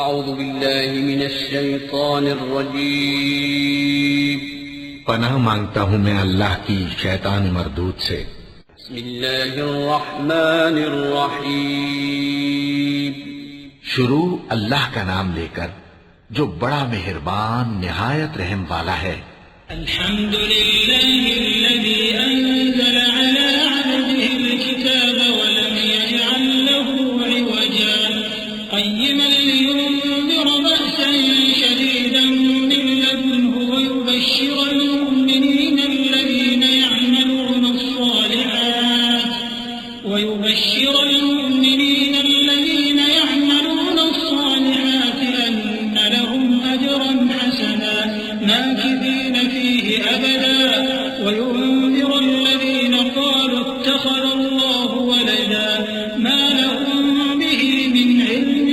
اعوذ باللہ من الشیطان الرجیم پناہ مانگتا ہوں میں اللہ کی شیطان مردود سے۔ بسم اللہ الرحمن الرحیم شروع اللہ کا نام لے کر جو بڑا مہربان نہایت رحم والا ہے۔ الحمد للہ الذی انزل على عبده الكتاب ولم يجعل له عوجا قیما لينذر بأسا شديدا من لدنه ويبشر المؤمنين الذين يعملون الصالحات أن لهم أجرا حسنا ماكثين فيه أبدا وينذر الذين قالوا اتخذ الله ولدا ما لهم به من علم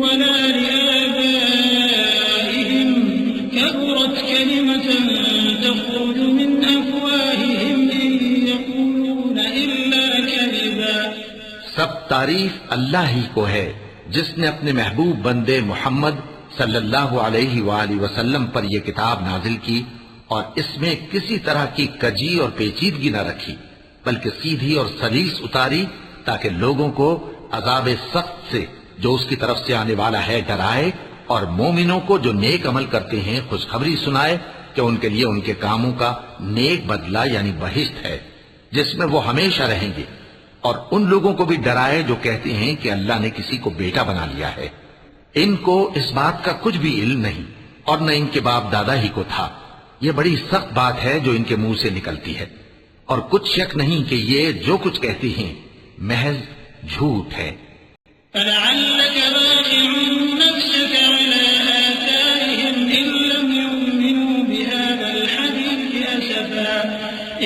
ولا لآبائهم كبرت كلمة تخرج من أفواههم إن يقولون إلا كذبا۔ سب تعریف اللہ ہی کو ہے جس نے اپنے محبوب بندے محمد صلی اللہ علیہ وآلہ وسلم پر یہ کتاب نازل کی اور اس میں کسی طرح کی کجی اور پیچیدگی نہ رکھی بلکہ سیدھی اور سلیس اتاری تاکہ لوگوں کو عذاب سخت سے جو اس کی طرف سے آنے والا ہے ڈرائے اور مومنوں کو جو نیک عمل کرتے ہیں خوشخبری سنائے کہ ان کے لیے ان کے کاموں کا نیک بدلہ یعنی بہشت ہے جس میں وہ ہمیشہ رہیں گے، اور ان لوگوں کو بھی ڈرائے جو کہتے ہیں کہ اللہ نے کسی کو بیٹا بنا لیا ہے۔ ان کو اس بات کا کچھ بھی علم نہیں اور نہ ان کے باپ دادا ہی کو تھا۔ یہ بڑی سخت بات ہے جو ان کے منہ سے نکلتی ہے، اور کچھ شک نہیں کہ یہ جو کچھ کہتے ہیں محض جھوٹ ہے۔ فلعلك باخع نفسك على آثارهم إن لم يؤمنوا بهذا الحديث أسفا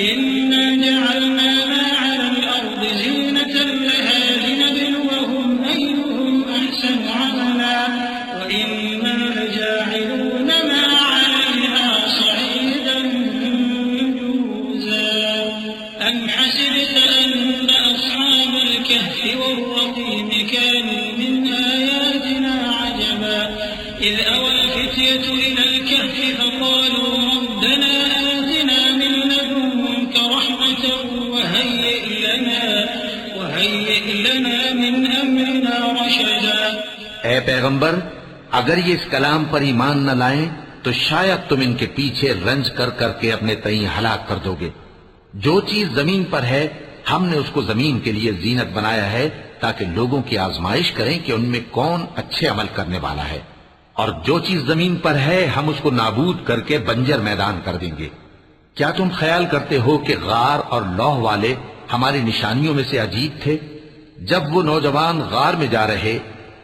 إنا جعلنا ما على الأرض زينة لها لنبلوهم أيهم أحسن عملا وإنا لجاعلون ما عليها صعيدا جرزا أم حسبت أن أصحاب الكهف والرقيم كانوا من آياتنا عجبا إذ أوى الفتية إلى الكهف فقالوا ربنا آتنا من لدنك رحمة وهيئ لنا من أمرنا رشدا۔ اے پیغمبر، اگر یہ اس کلام پر ایمان نہ لائیں تو شاید تم ان کے پیچھے رنج کر کر کے اپنے تئیں ہلاک کر دو گے۔ جو چیز زمین پر ہے ہم نے اس کو زمین کے لیے زینت بنایا ہے تاکہ لوگوں کی آزمائش کریں کہ ان میں کون اچھے عمل کرنے والا ہے، اور جو چیز زمین پر ہے ہم اس کو نابود کر کے بنجر میدان کر دیں گے۔ کیا تم خیال کرتے ہو کہ غار اور لوح والے ہماری نشانیوں میں سے عجیب تھے؟ جب وہ نوجوان غار میں جا رہے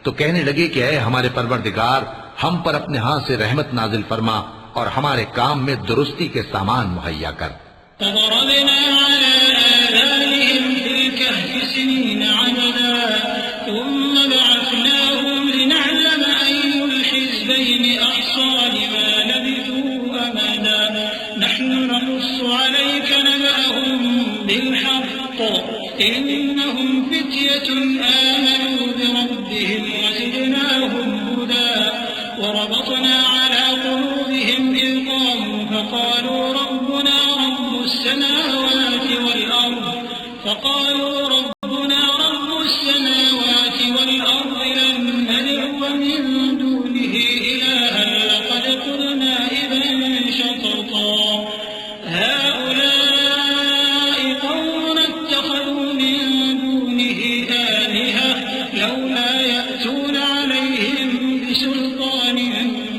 تو کہنے لگے کہ اے ہمارے پروردگار، ہم پر اپنے ہاں سے رحمت نازل فرما اور ہمارے کام میں درستی کے سامان مہیا کر۔ فضربنا على آذانهم في الكهف سنين عددا ثم بعثناهم لنعلم أي الحزبين أحصى لما لبثوا أمدا نحن نقص عليك نبأهم بالحق إنهم فتية آمنوا بربهم وزدناهم هدى وربطنا على قلوبهم إذ قاموا فقالوا ربنا رب السماوات والأرض لن ندعو من دونه إلها لقد قلنا إذا شططا هؤلاء قوم اتخذوا من دونه آلهة لولا يأتون عليهم بسلطان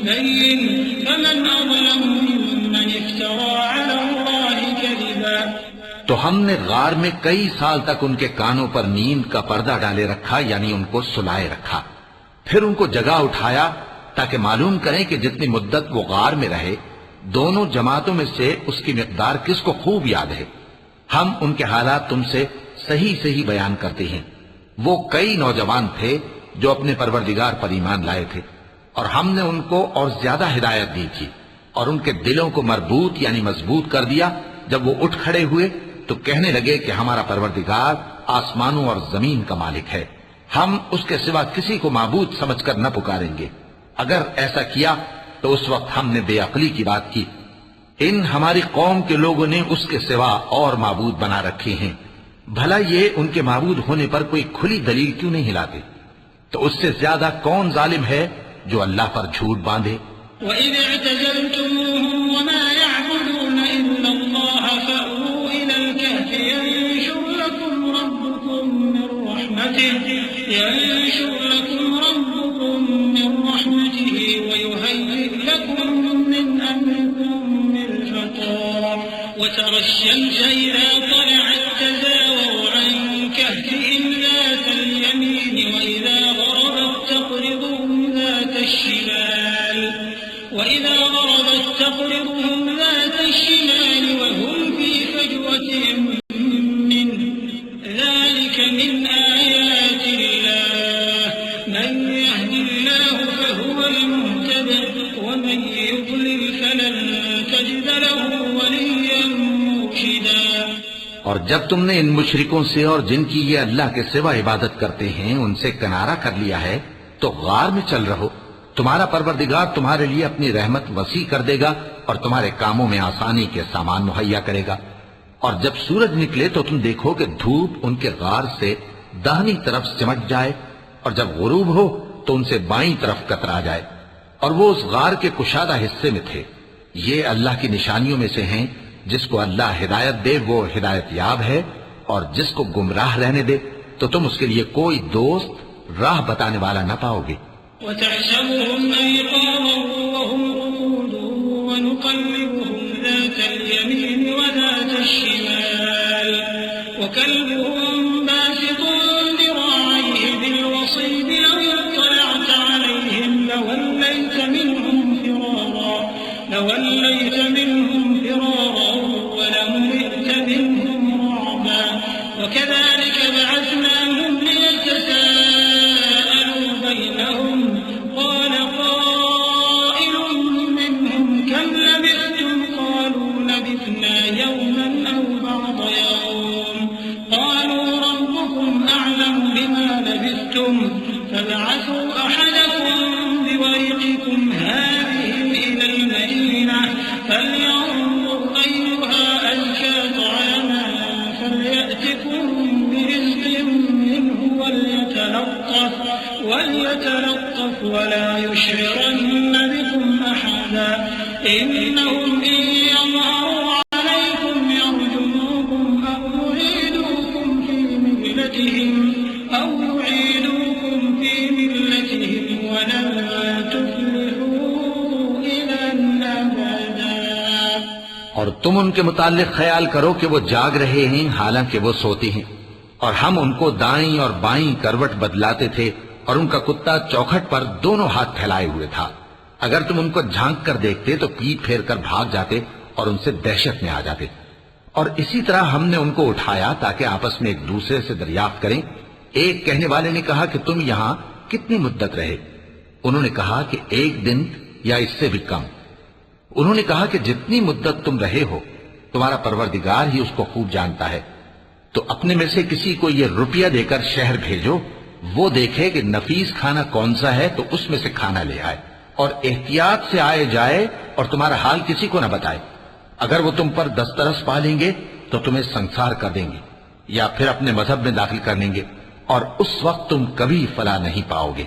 بين فمن أظلم ممن افترى على الله كذبا۔ تو ہم نے غار میں کئی سال تک ان کے کانوں پر نیند کا پردہ ڈالے رکھا، یعنی ان کو سلائے رکھا، پھر ان کو جگا اٹھایا تاکہ معلوم کریں کہ جتنی مدت وہ غار میں رہے دونوں جماعتوں میں سے اس کی مقدار کس کو خوب یاد ہے۔ ہم ان کے حالات تم سے صحیح بیان کرتے ہیں۔ وہ کئی نوجوان تھے جو اپنے پروردگار پر ایمان لائے تھے، اور ہم نے ان کو اور زیادہ ہدایت دی تھی اور ان کے دلوں کو مربوط یعنی مضبوط کر دیا۔ جب وہ اٹھ کھڑے ہوئے تو کہنے لگے کہ ہمارا پروردگار آسمانوں اور زمین کا مالک ہے، ہم اس کے سوا کسی کو معبود سمجھ کر نہ پکاریں گے. اگر ایسا کیا تو اس وقت ہم نے بے عقلی کی بات کی. ان ہماری قوم کے لوگوں نے اس کے سوا اور معبود بنا رکھے ہیں. بھلا یہ ان کے معبود ہونے پر کوئی کھلی دلیل کیوں نہیں ہلاتے؟ تو اس سے زیادہ کون ظالم ہے جو اللہ پر جھوٹ باندھے؟ وَإِذْ اعْتَزَلْتُمُوهُمْ وَمَا يَعْبُدُونَ إِلَّا اللَّهَ فَأْوُوا إِلَى الْكَهْفِ يَنشُرْ لَكُمْ رَبُّكُمْ مِنْ رَحْمَتِهِ وَيُهَيِّئْ لَكُمْ مِنْ أَمْرِكُمْ مِرْفَقًا وَتَرَى الشَّمْسَ إِذَا طَلَعَتْ تَزَاوَرُ عَنْ كَهْفِهِمْ ذَاتَ الْيَمِينِ وَإِذَا غَرَبَتْ تَقْرِضُهُمْ ذَاتَ الشِّمَالِ وَهُمْ فِي فَجْوَةٍ مِّنْهُ ذَلِكَ مِنْ آيَاتِ اللَّهِ مَنْ يَهْدِ اللَّهُ فَهُوَ الْمُهْتَدِ وَمَنْ يُضْلِلْ فَلَنْ تَجِدَ لَهُ وَلِيًّا مُرْشِدًا. اور جب تم نے ان مشرکوں سے اور جن کی یہ اللہ کے سوا عبادت کرتے ہیں ان سے کنارہ کر لیا ہے تو غار میں چل رہو. تمہارا پروردگار تمہارے لیے اپنی رحمت وسیع کر دے گا اور تمہارے کاموں میں آسانی کے سامان مہیا کرے گا. اور جب سورج نکلے تو تم دیکھو کہ دھوپ ان کے غار سے داہنی طرف سمٹ جائے اور جب غروب ہو تو ان سے بائیں طرف کترا جائے اور وہ اس غار کے کشادہ حصے میں تھے. یہ اللہ کی نشانیوں میں سے ہیں. جس کو اللہ ہدایت دے وہ ہدایت یاب ہے اور جس کو گمراہ رہنے دے تو تم اس کے لیے کوئی دوست راہ بتانے والا نہ پاؤ گے. وَتَحْسَبُهُمْ أَيْقَاظًا وَهُمْ رُقُودٌ وَنُقَلِّبُهُمْ ذَاتَ الْيَمِينِ وَذَاتَ الشِّمَالِ وَكَلْبُهُمْ بَاسِطٌ ذِرَاعَيْهِ بِالْوَصِيدِ لَوِ اطَّلَعْتَ عَلَيْهِمْ لَوَلَّيْتَ مِنْهُمْ فِرَارًا وَلَمُلِئْتَ مِنْهُمْ رُعْبًا. وَكَذَلِكَ بَعَثْنَاهُمْ لِيَتَسَاءَلُوا بَيْنَهُمْ قَالَ قَائِلٌ مِّنْهُمْ كَمْ لَبِثْتُمْ قَالُوا لَبِثْنَا يَوْمًا أَوْ بَعْضَ يَوْمٍ قَالُوا رَبُّكُمْ أَعْلَمُ بِمَا لَبِثْتُمْ فَابْعَثُوا أَحَدَكُمْ بِوَرِقِكُمْ هَٰذِهِ إِلَى الْمَدِينَةِ فَلْيَنظُرْ أَيُّهَا أَزْكَىٰ طَعَامًا فَلْيَأْتِكُم بِرِزْقٍ مِّنْهُ وَلْيَتَلَطَّفْ وَلَا يُشْعِرَنَّ بِكُمْ أَحَدًا إِنَّهُمْ إِن يَظْهَرُوا عَلَيْكُمْ يَرْجُمُوكُمْ أَوْ يُعِيدُوكُمْ فِي مِلَّتِهِمْ وَلَن تُفْلِحُوا إِذًا أَبَدًا. اور تم ان کے متعلق خیال کرو کہ وہ جاگ رہے ہیں حالانکہ وہ سوتے ہیں اور ہم ان کو دائیں اور بائیں کروٹ بدلاتے تھے اور ان کا کتا چوکھٹ پر دونوں ہاتھ پھیلائے ہوئے تھا. اگر تم ان کو جھانک کر دیکھتے تو پیٹ پھیر کر بھاگ جاتے اور ان سے دہشت میں آ جاتے. اور اسی طرح ہم نے ان کو اٹھایا تاکہ آپس میں ایک دوسرے سے دریافت کریں. ایک کہنے والے نے کہا کہ تم یہاں کتنی مدت رہے؟ انہوں نے کہا کہ 1 دن یا اس سے بھی کم. انہوں نے کہا کہ جتنی مدت تم رہے ہو تمہارا پروردگار ہی اس کو خوب جانتا ہے. تو اپنے میں سے کسی کو یہ روپیہ دے کر شہر بھیجو، وہ دیکھے کہ نفیس کھانا کون سا ہے تو اس میں سے کھانا لے آئے اور احتیاط سے آئے جائے اور تمہارا حال کسی کو نہ بتائے. اگر وہ تم پر دسترس پا لیں گے تو تمہیں سنسار کر دیں گے یا پھر اپنے مذہب میں داخل کر لیں گے اور اس وقت تم کبھی فلاح نہیں پاؤ گے.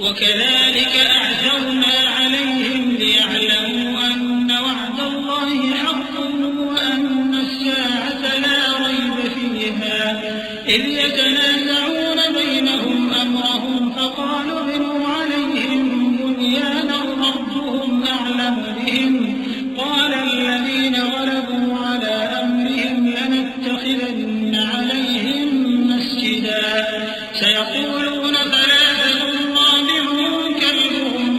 وَكَذَلِكَ أَعْثَرْنَا عَلَيْهِمْ لِيَعْلَمُوا أَنَّ وَعْدَ اللَّهِ حَقٌّ وَأَنَّ السَّاعَةَ لَا رَيْبَ فِيهَا إِذْ يَتَنَازَعُونَ بَيْنَهُمْ أَمْرَهُمْ فَقَالُوا ابْنُوا عَلَيْهِمْ بُنْيَانًا رَبُّهُمْ أَعْلَمُ بِهِمْ قَالَ الَّذِينَ غَلَبُوا عَلَىٰ أَمْرِهِمْ لَنَتَّخِذَنَّ عَلَيْهِمْ مَسْجِدًا سَيَقُولُونَ ثَلَاثَةٌ رَابِعُهُمْ كَلْبُهُمْ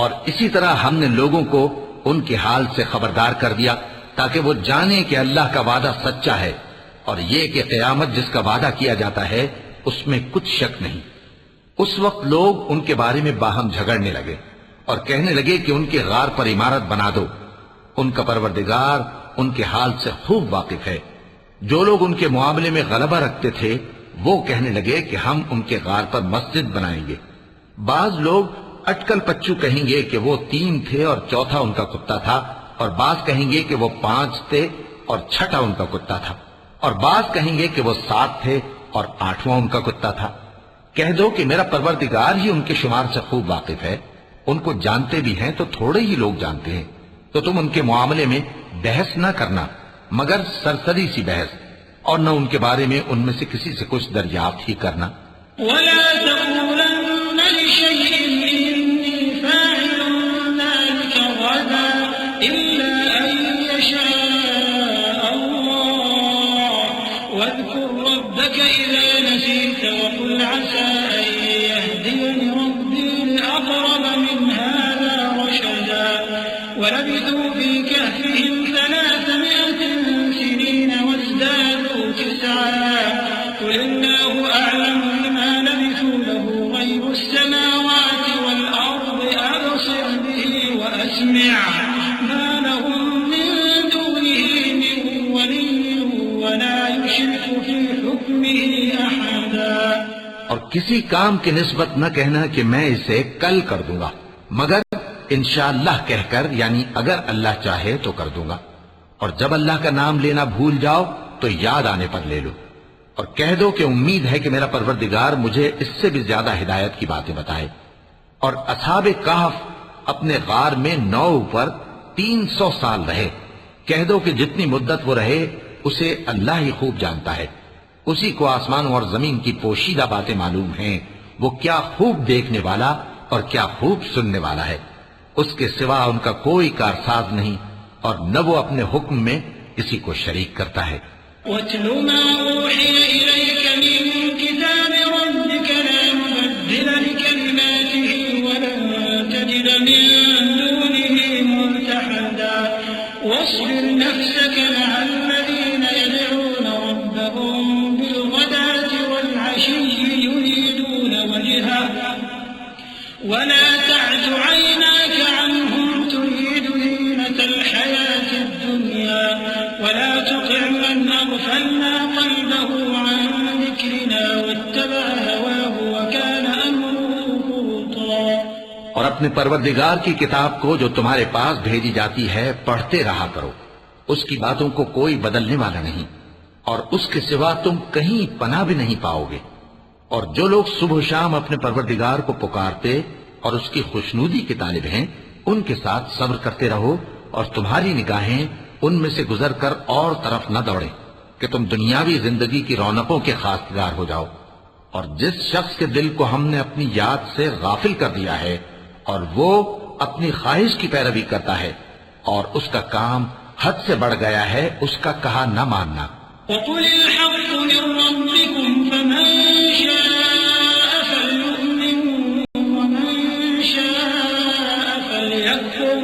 اور اسی طرح ہم نے لوگوں کو ان کے حال سے خبردار کر دیا تاکہ وہ جانیں کہ اللہ کا وعدہ سچا ہے اور یہ کہ قیامت جس کا وعدہ کیا جاتا ہے اس میں کچھ شک نہیں۔ اس وقت لوگ ان کے بارے میں باہم جھگڑنے لگے اور کہنے لگے کہ ان کے غار پر عمارت بنا دو۔ ان کا پروردگار ان کے حال سے خوب واقف ہے۔ جو لوگ ان کے معاملے میں غلبہ رکھتے تھے وہ کہنے لگے کہ ہم ان کے غار پر مسجد بنائیں گے۔ بعض لوگ اٹکل پچو کہیں گے کہ وہ 3 تھے اور چوتھا ان کا کتا تھا، اور بعض کہیں گے کہ وہ 5 تھے اور چھٹا ان کا کتا تھا، اور بعض کہیں گے کہ وہ 7 تھے اور 8واں ان کا کتا تھا۔ کہہ دو کہ میرا پروردگار ہی ان کے شمار سے خوب واقف ہے، ان کو جانتے بھی ہیں تو تھوڑے ہی لوگ جانتے ہیں، تو تم ان کے معاملے میں بحث نہ کرنا مگر سرسری سی بحث، اور نہ ان کے بارے میں ان میں سے کسی سے کچھ دریافت ہی کرنا۔ ولا تقولن لشيء إني فاعل ذلك غدا إلا أن يشاء الله واذكر ربك إذا نسيت وقل عسى أن يهديني ربي لأقرب من هذا رشدا ولبثوا في كهفهم 300 سنين وازدادوا 9 قل الله أعلم بما لبثوا له غيب السماوات والأرض أبصر به وأسمع ما لهم من دونه من ولي ولا يشرك في حكمه أحدا۔ اور کسی کام کی نسبت نہ کہنا کہ میں اسے کل کر دوں گا، مگر انشاءاللہ کہہ کر، یعنی اگر اللہ چاہے تو کر دوں گا، اور جب اللہ کا نام لینا بھول جاؤ تو یاد آنے پر لے لو، اور کہہ دو کہ امید ہے کہ میرا پروردگار مجھے اس سے بھی زیادہ ہدایت کی باتیں بتائے۔ اور اصحاب کہف اپنے غار میں 9 پر 300 سال رہے۔ کہہ دو کہ جتنی مدت وہ رہے اسے اللہ ہی خوب جانتا ہے، اسی کو آسمانوں اور زمین کی پوشیدہ باتیں معلوم ہیں، وہ کیا خوب دیکھنے والا اور کیا خوب سننے والا ہے۔ اس کے سوا ان کا کوئی کارساز نہیں، اور نہ وہ اپنے حکم میں کسی کو شریک کرتا ہے۔ وَاتْلُ مَا أُوحِيَ إِلَيْكَ مِن كِتَابِ رَبِّكَ لَا مُبَدِّلَ لِكَلِمَاتِهِ وَلَن تَجِدَ مِن دُونِهِ مُلْتَحَدًا وَاصْبِرْ نَفْسَكَ مَعَ الَّذِينَ يَدْعُونَ رَبَّهُم بِالْغَدَاةِ وَالْعَشِيِّ يُرِيدُونَ وَجْهَهُ وَلَا تَعْدُ عَيْنَاكَ عَنْهُمْ تُرِيدُ زِينَةَ الْحَيَاةِ الدُّنْيَا وَلَا تُطِعْ مَنْ أَغْفَلْنَا قَلْبَهُ عَنْ ذِكْرِنَا وَاتَّبَعَ هَوَاهُ وَكَانَ أَمْرُهُ فُرُطًا۔ اور اپنے پروردگار کی کتاب کو جو تمہارے پاس بھیجی جاتی ہے پڑھتے رہا کرو، اس کی باتوں کو کوئی بدلنے والا نہیں، اور اس کے سوا تم کہیں پناہ بھی نہیں پاؤ گے۔ اور جو لوگ صبح و شام اپنے پروردگار کو پکارتے اور اس کی خوشنودی کے طالب ہیں، ان کے ساتھ صبر کرتے رہو، اور تمہاری نگاہیں ان میں سے گزر کر اور طرف نہ دوڑیں کہ تم دنیاوی زندگی کی رونقوں کے خاصگار ہو جاؤ۔ اور جس شخص کے دل کو ہم نے اپنی یاد سے غافل کر دیا ہے اور وہ اپنی خواہش کی پیروی کرتا ہے اور اس کا کام حد سے بڑھ گیا ہے، اس کا کہا نہ ماننا۔ وَقُلِ الْحَقُّ مِن رَّبِّكُمْ فَمَن شَاءَ فَلْيُؤْمِن وَمَن شَاءَ فَلْيَكْفُرْ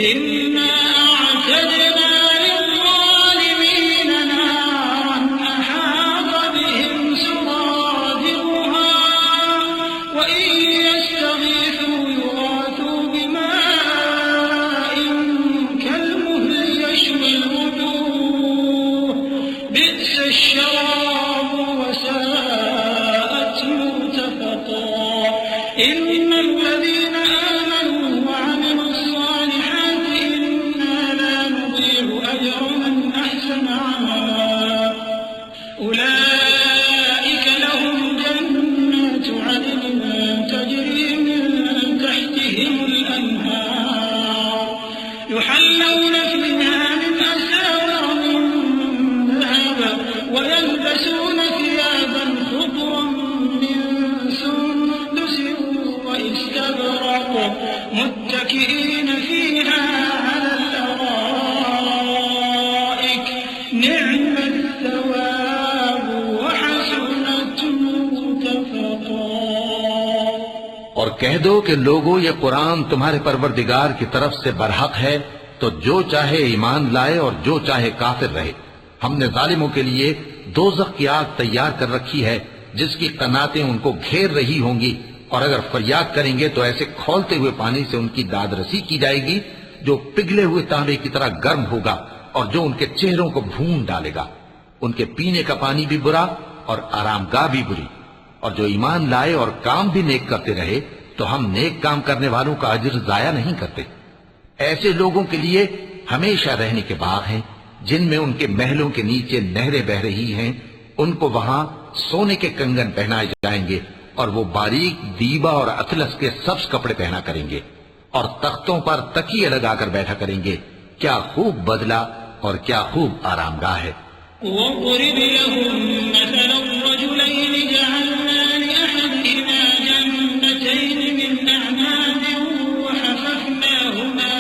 إِنَّا أَعْتَدْنَا لِلظَّالِمِينَ نَارًا أَحَاطَ بِهِمْ سُرَادِقُهَا وَإِن يَسْتَغِيثُوا يُغَاثُوا بِمَاءٍ كَالْمُهْلِ يَشْوِي الْوُجُوهَ بِئْسَ الشَّرَابُ وَسَاءَتْ مُرْتَفَقًا إِنَّ الَّذِينَ آمَنُوا وَعَمِلُوا الصَّالِحَاتِ إِنَّا لَا نُضِيعُ أَجْرَ مَنْ أَحْسَنَ عَمَلًا أُولَئِكَ لَهُمْ جَنَّاتُ عَدْنٍ تَجْرِي مِن تَحْتِهِمُ الْأَنْهَارُ يُحَلَّوْنَ فِيهَا مِنْ أَسَاوِرَ مِن ذَهَبٍ وَيَلْبَسُونَ ثِيَابًا خُضْرًا مِّن سُندُسٍ وَإِسْتَبْرَقٍ مُتَّكِئِينَ فِيهَا عَلَى الْأَرَائِكِ نِعْمَ الثَّوَابُ وَحَسُنَتْ مُرْتَفَقًا۔ اور کہہ دو کہ لوگو یہ قرآن تمہارے پروردگار کی طرف سے برحق ہے، تو جو چاہے ایمان لائے اور جو چاہے کافر رہے۔ ہم نے ظالموں کے لیے دوزخ کی آگ تیار کر رکھی ہے جس کی قناتیں ان کو گھیر رہی ہوں گی، اور اگر فریاد کریں گے تو ایسے کھولتے ہوئے پانی سے ان کی داد رسی کی جائے گی جو پگھلے ہوئے تانبے کی طرح گرم ہوگا اور جو ان کے چہروں کو بھون ڈالے گا۔ ان کے پینے کا پانی بھی برا اور آرام گاہ بھی بری۔ اور جو ایمان لائے اور کام بھی نیک کرتے رہے تو ہم نیک کام کرنے والوں کا اجر ضائع نہیں کرتے۔ ایسے لوگوں کے لیے ہمیشہ رہنے کے باغ ہیں جن میں ان کے محلوں کے نیچے نہریں بہ رہی ہیں، ان کو وہاں سونے کے کنگن پہنائے جائیں گے اور وہ باریک دیبا اور اطلس کے سبز کپڑے پہنا کریں گے اور تختوں پر تکیے لگا کر بیٹھا کریں گے۔ کیا خوب بدلہ اور کیا خوب آرام گاہ ہے۔ وَاضْرِبْ لَهُم مَّثَلًا رَّجُلَيْنِ جَعَلْنَا لِأَحَدِهِمَا جَنَّتَيْنِ مِنْ أَعْنَابٍ وَحَفَفْنَاهُمَا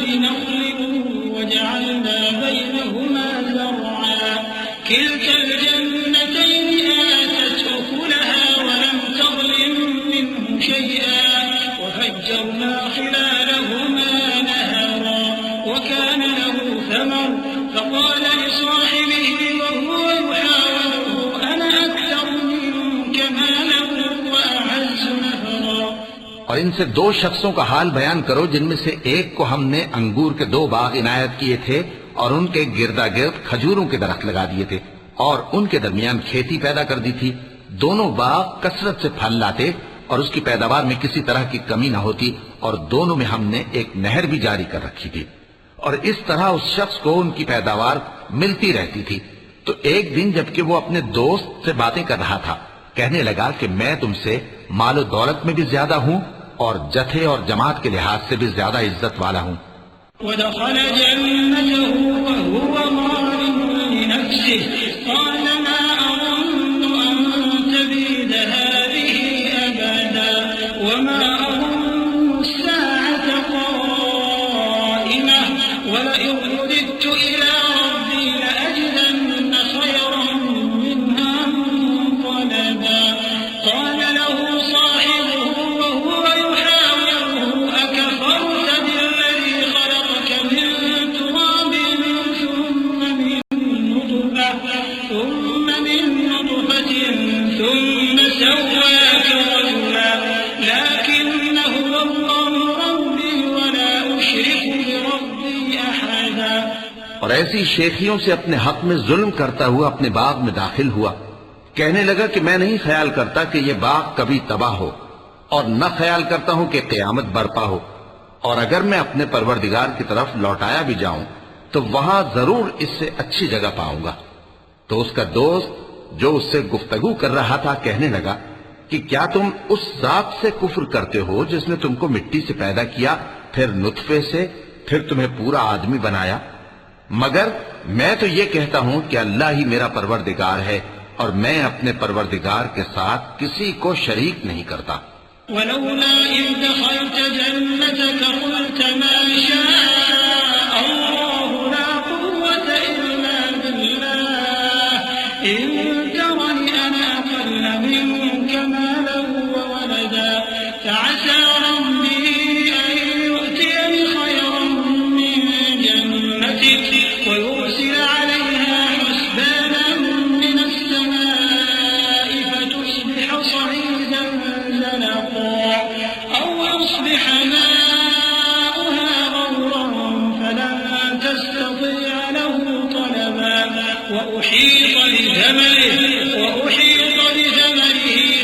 بِنَخْلٍ وَجَعَلْنَا بَيْنَهُمَا زَرْعًا كِلْتَا الْجَنَّتَيْنِ آتَتْ أُكُلَهَا وَلَمْ تَظْلِم مِّنْهُ شَيْئًا وَفَجَّرْنَا خِلَالَهُمَا نَهَرًا وَكَانَ لَهُ ثَمَرٌ فَقَالَ لِصَاحِبِهِ وَهُوَ يُحَاوِرُهُ أَنَا أَكْثَرُ مِنكَ مَالًا وَأَعَزُّ نَفَرًا۔ اور ان سے دو شخصوں کا حال بیان کرو جن میں سے ایک کو ہم نے انگور کے 2 باغ عنایت کیے تھے اور ان کے گردا گرد کھجوروں کے درخت لگا دیے تھے اور ان کے درمیان کھیتی پیدا کر دی تھی۔ دونوں باغ کثرت سے پھل لاتے اور اس کی پیداوار میں کسی طرح کی کمی نہ ہوتی، اور دونوں میں ہم نے ایک نہر بھی جاری کر رکھی تھی، اور اس طرح اس شخص کو ان کی پیداوار ملتی رہتی تھی۔ تو ایک دن جبکہ وہ اپنے دوست سے باتیں کر رہا تھا، کہنے لگا کہ میں تم سے مال و دولت میں بھی زیادہ ہوں اور جتھے اور جماعت کے لحاظ سے بھی زیادہ عزت والا ہوں۔ وَدَخَلَ جَنَّتَهُ وَهُوَ ظَالِمٌ لِنَفْسِهِ قَالَ مَا أَظُنُّ أَن تَبِيدَ هَٰذِهِ أَبَدًا وَمَا أَظُنُّ السَّاعَةَ قَائِمَةً وَلَئِن رُّدِدتُّ إِلَىٰ رَبِّي لَأَجِدَنَّ خَيْرًا مِّنْهَا مُنقَلَبًا قَالَ لَهُ صَاحِبُهُ وَهُوَ يُحَاوِرُهُ أَكَفَرْتَ بِالَّذِي خَلَقَكَ مِن تُرَابٍ ثُمَّ مِن نُّطْفَةٍ ثُمَّ سَوَّاكَ رَجُلًا لَّكِنَّ هُوَ اللَّهُ رَبِّي وَلَا أُشْرِكُ بِرَبِّي أَحَدًا۔ اور ایسی شیخیوں سے اپنے حق میں ظلم کرتا ہوا اپنے باغ میں داخل ہوا، کہنے لگا کہ میں نہیں خیال کرتا کہ یہ باغ کبھی تباہ ہو، اور نہ خیال کرتا ہوں کہ قیامت برپا ہو، اور اگر میں اپنے پروردگار کی طرف لوٹایا بھی جاؤں تو وہاں ضرور اس سے اچھی جگہ پاؤں گا۔ تو اس کا دوست جو اس سے گفتگو کر رہا تھا کہنے لگا کہ کیا تم اس ذات سے کفر کرتے ہو جس نے تم کو مٹی سے پیدا کیا، پھر نطفے سے، پھر تمہیں پورا آدمی بنایا؟ مگر میں تو یہ کہتا ہوں کہ اللہ ہی میرا پروردگار ہے اور میں اپنے پروردگار کے ساتھ کسی کو شریک نہیں کرتا۔ ولولا إذ دخلت جنتك قلت ما شاء الله لا قوة إلا بالله إن ترني أنا أقل منك مالا وولدا فعسى ربي أن يؤتيني خيرا من جنتك ويرسل عليها حسبانا من السماء فتصبح صعيدا زلقا أو يصبح ماؤها غورا فلن تستطيع له طلبا وأحيط بثمره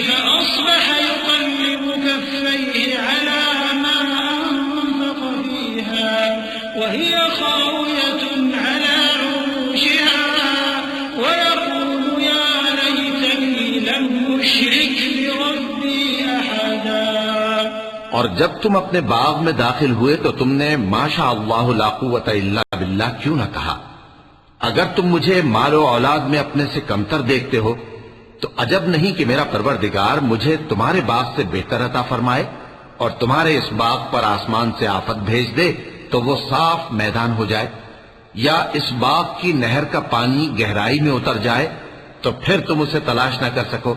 فأصبح يقلب كفيه على ما أنفق فيها وهي خاوية على عروشها ويقول يا ليتني لم أشرك بربي أحدا۔ اور جب تم اپنے باغ میں داخل ہوئے تو تم نے ما شاء اللہ لا قوت الا باللہ کیوں نہ کہا؟ اگر تم مجھے مال و اولاد میں اپنے سے کمتر دیکھتے ہو تو عجب نہیں کہ میرا پروردگار مجھے تمہارے باغ سے بہتر عطا فرمائے اور تمہارے اس باغ پر آسمان سے آفت بھیج دے تو وہ صاف میدان ہو جائے، یا اس باغ کی نہر کا پانی گہرائی میں اتر جائے تو پھر تم اسے تلاش نہ کر سکو،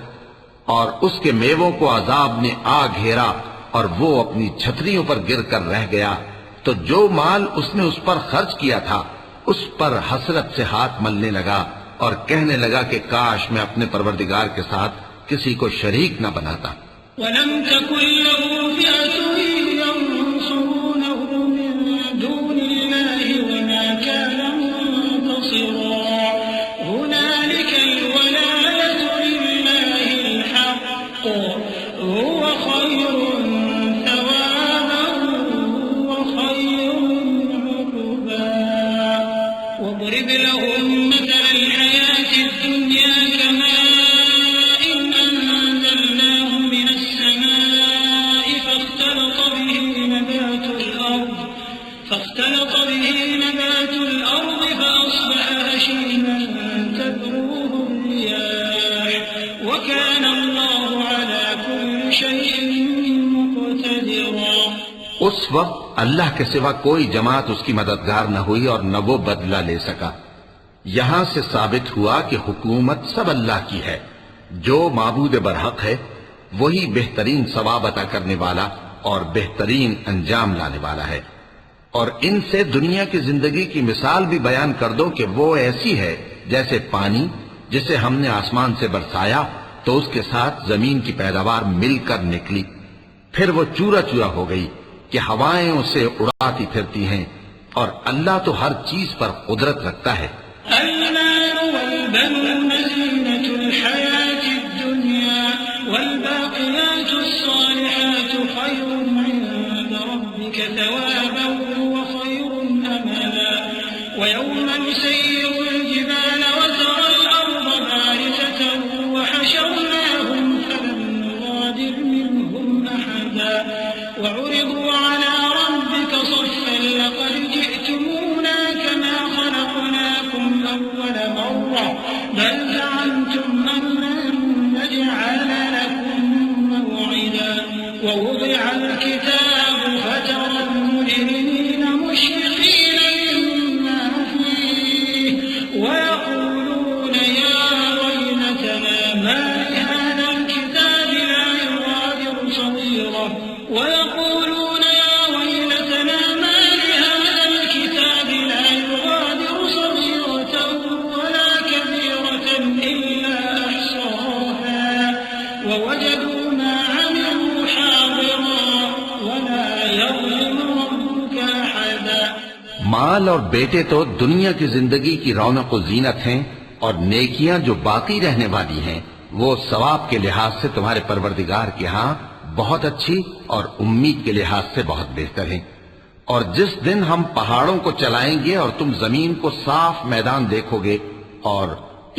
اور اس کے میووں کو عذاب نے آ گھیرا اور وہ اپنی چھتریوں پر گر کر رہ گیا، تو جو مال اس نے اس پر خرچ کیا تھا اس پر حسرت سے ہاتھ ملنے لگا اور کہنے لگا کہ کاش میں اپنے پروردگار کے ساتھ کسی کو شریک نہ بناتا۔ وَلَمْ تَكُنْ لَهُ فِئَةٌ يَنصُرُونَهُ مِن دُونِ اللَّهِ وَمَا كَانَ مُنتَصِرًا هُنَالِكَ الْوَلَايَةُ لِلَّهِ الْحَقِّ هُوَ خَيْرٌ ثَوَابًا وَخَيْرٌ عُقْبًا وَاضْرِبْ لَهُم مَّثَلَ الْحَيَاةِ الدُّنْيَا كَمَاءٍ أَنزَلْنَاهُ مِنَ السَّمَاءِ فاختلط به نبات الأرض فأصبح هشيما تذروه الرياح وكان الله على كل شيء مقتدرا۔ اس وقت اللہ کے سوا کوئی جماعت اس کی مددگار نہ ہوئی اور نہ وہ بدلہ لے سکا۔ یہاں سے ثابت ہوا کہ حکومت سب اللہ کی ہے، جو معبود برحق ہے وہی بہترین ثواب عطا کرنے والا اور بہترین انجام لانے والا ہے۔ اور ان سے دنیا کی زندگی کی مثال بھی بیان کر دو کہ وہ ایسی ہے جیسے پانی جسے ہم نے آسمان سے برسایا تو اس کے ساتھ زمین کی پیداوار مل کر نکلی، پھر وہ چورا چورا ہو گئی کہ ہوائیں اسے اڑاتی پھرتی ہیں، اور اللہ تو ہر چیز پر قدرت رکھتا ہے۔ المال والبنون زينة الحياة الدنيا والباقيات الصالحات خير عند ربك ثوابا وخير أملا ويوم نسير الجبال وترى الأرض بارزة وحشرناهم فلم نغادر منهم أحدا وعرضوا على ربك صفا لقد جئتمونا كما خلقناكم أول مرة بل زعمتم أن لن نجعل لكم موعدا ووضع الكتاب فترى المجرمين مشفقين مما فيه ويقولون يا ويلتنا ما لهذا الكتاب لا يغادر صغيرة ويقولون يا ويلتنا ما لهذا الكتاب لا يغادر صغيرة ولا كبيرة إلا أحصاها ووجدوا ما عملوا حاضرا ولا يظلم ربك أحدا۔ مال اور بیٹے تو دنیا کی زندگی کی رونق و زینت ہیں، اور نیکیاں جو باقی رہنے والی ہیں وہ ثواب کے لحاظ سے تمہارے پروردگار کے ہاں بہت اچھی اور امید کے لحاظ سے بہت بہتر ہیں۔ اور جس دن ہم پہاڑوں کو چلائیں گے اور تم زمین کو صاف میدان دیکھو گے اور